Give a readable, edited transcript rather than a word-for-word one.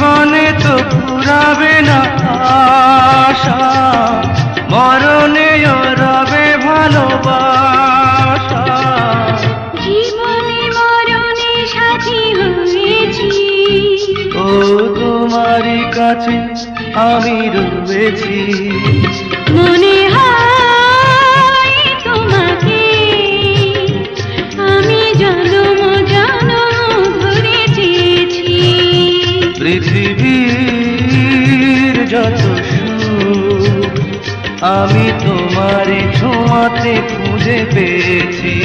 জীবনে তো ফুরাবে না আশা, মরণেও রবে ভালোবাসা। জীবনে মরণে সাথী হয়েছি, ও তোমারই কাছে আমি রয়েছি। মনে হয় তোমাকে আমি জন্ম জন্ম ধরে চেয়েছি। পৃথিবীর যত সুখ আমি তোমারই ছোঁয়াতে খুঁজে পেয়েছি।